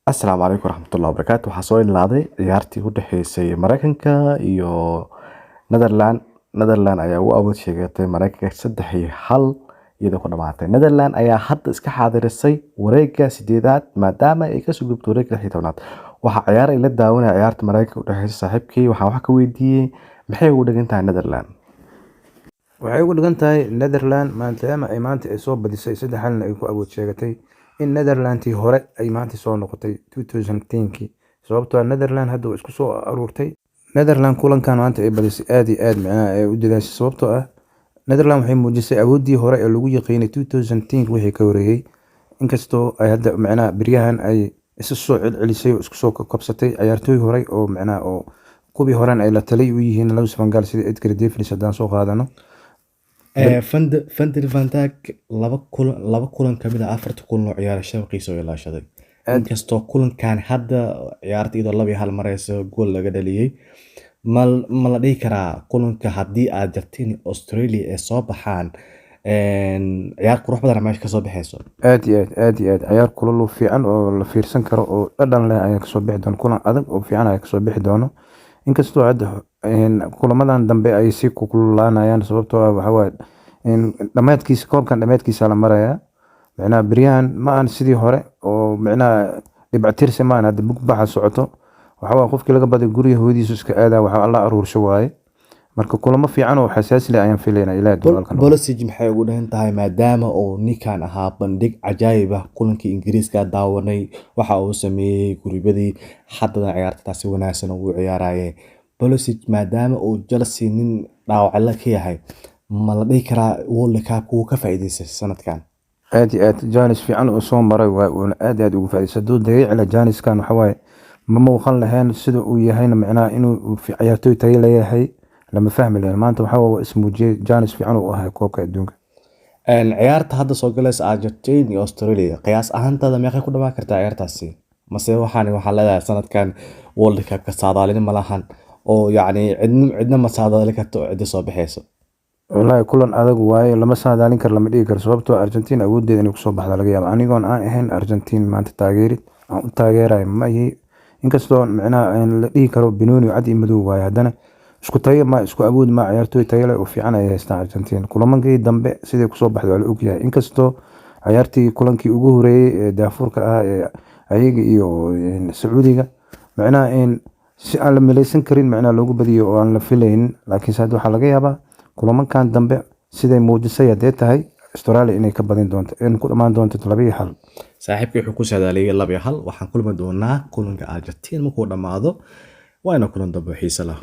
Asalaamu calaykum waraxmatullaahi wabarakaatu. Waxaa soo ilaaday ciyaartii u dhaxeysay Mareykanka iyo Netherland. Netherland ayaa u awood sheegatay Mareykanka 3-1 iyadoo ku dhamaatay. Netherland ayaa hadda iska xaadirisay wareegga 8aad maadaama ay ka soo gudubtay wareegga 16aad. Waxa ciyaar ay la daawanay ciyaarta Mareykanka u dhaxeysay saaxiibkii waxaan wax ka weydiiyay maxay ugu dhigan tahay Netherland. waxay ugu dhigan tahay Netherland maadaama ay maanta ay soo badisay 3-1 ay ku awood sheegatay in Netherlandtii hore ay maanta soo noqotay 2010kii sababtoo ah Netherland hadda way isku soo aruurtay. Netherland kulankan maanta ay badisay aad iyo aad macnaha ay u dadaashay sababtoo ah Netherland waxay muujisay awoodii hore ee lagu yaqiinay 2010 wixii ka horeeyay inkastoo ay hadda macnaha biryahan ay isu soo celcelisay oo isku soo kabsatay ciyaartooy hore oo macnaha oo kubii horan ay la talay u yihiin Luis van Gaal sida Edgar Davids hadaan soo qaadano. Van der Dijk laba kulan kamid ah 4 kulan oo ciyaar shabqiisa oo ilaashaday. Inkastoo kulankan hadda ciyaarta iyadoo 2-1 mareyso gool laga dhaliyay ma la dhihi karaa kulanka haddii aad jartiin Australia ee soo baxaan ciyaar qurux badan meesha ka soo baxayso. aad iyo aad ciyaar kulul fiican oo la fiirsan karo oo dhadhan leh ayaa ka soo bixi doona kulan adag oo fiican ayaa ka soo bixi doona inkastoo hadda kulamadan dambe ay si ku kululaanayaan sababtoo ah waxa waaye dhamaadkiisa koobkan dhamaadkiisa la marayaa macnaha biryahan ma aan sidii hore oo macnaha dhibcatirsi ma aan hadda bugbaxa socoto waxa waaye qofkii laga baday guriga hooyadiisu iska aadaa waxa alla aruursho waaye marka kulamo fiican oo xasaasi leh ayaan filaynaa ilaa duwalkan. Pulisic maxay ugu dhigan tahay maadaama uu ninkan ahaa bandhig cajaa'ib ah kulankii Ingiriiska daawanay waxa uu sameeyay guribadii haddana ciyaarta taasi wanaagsan uu ciyaarayay. Pulisic maadaama uu Chelsea nin dhaawac la ka yahay ma la dhihi karaa World Cup uu ka faa'iideystay sanadkan. aad iyo aad Janis fiican oo soo maray waa uu aad ugu faa'iideystay duu dayiicla Janiskan waxa waaye ma muuqan lahayn sida uu yahayna macnaha inuu ciyaartooy tayo leeyahay lama fahmi lahayn maanta waxa waa ismuujiyay Janis fiican oo ah koobka adduunka. ciyaarta hadda soo galaysa Argentina iyo Australia qiyaas ahaantada meeqay ku dhamaan kartaa ciyaartaasi mase waxaa leedahay sanadkan World Cup ka saadaalin ma lahan oo yacni cidna ma saadaali karto cidda soo baxayso. والله kulan adag waaye lama saadaalin karo lama dhigi karo sababtoo Argentina awoodeeda inay ku soo baxdo laga yaabo anigoon aan ahayn Argentina maanta taageerid aan u taageeray ma yahay inkastoo macnaha la dhigi karo Benoni cad iyo madow waaye haddana isku tayo ma isku awood ma ciyaartooy tayo leh oo fiican ay haystaan Argentina kulamankii dambe sidii ku soo baxday waa la og yahay inkastoo ciyaartii kulankii ugu horeeyay ee daafurka ah ee ayaga iyo Sacuudiga macnaha si aan la milaysan karin macnaha loogu badiyo oo aan la filayn laakiin hadda waxa laga yaabaa kulamankan dambe siday muujisay hadee tahay Australia inay ka badin doonto in ku dhamaan doonto 2-1. saaxiibkii wuxuu ku saadaaliyay 2-1 waxaan kulmi doonaa kulanka Argentina markuu dhamaado waana kulan dambe xiiso leh.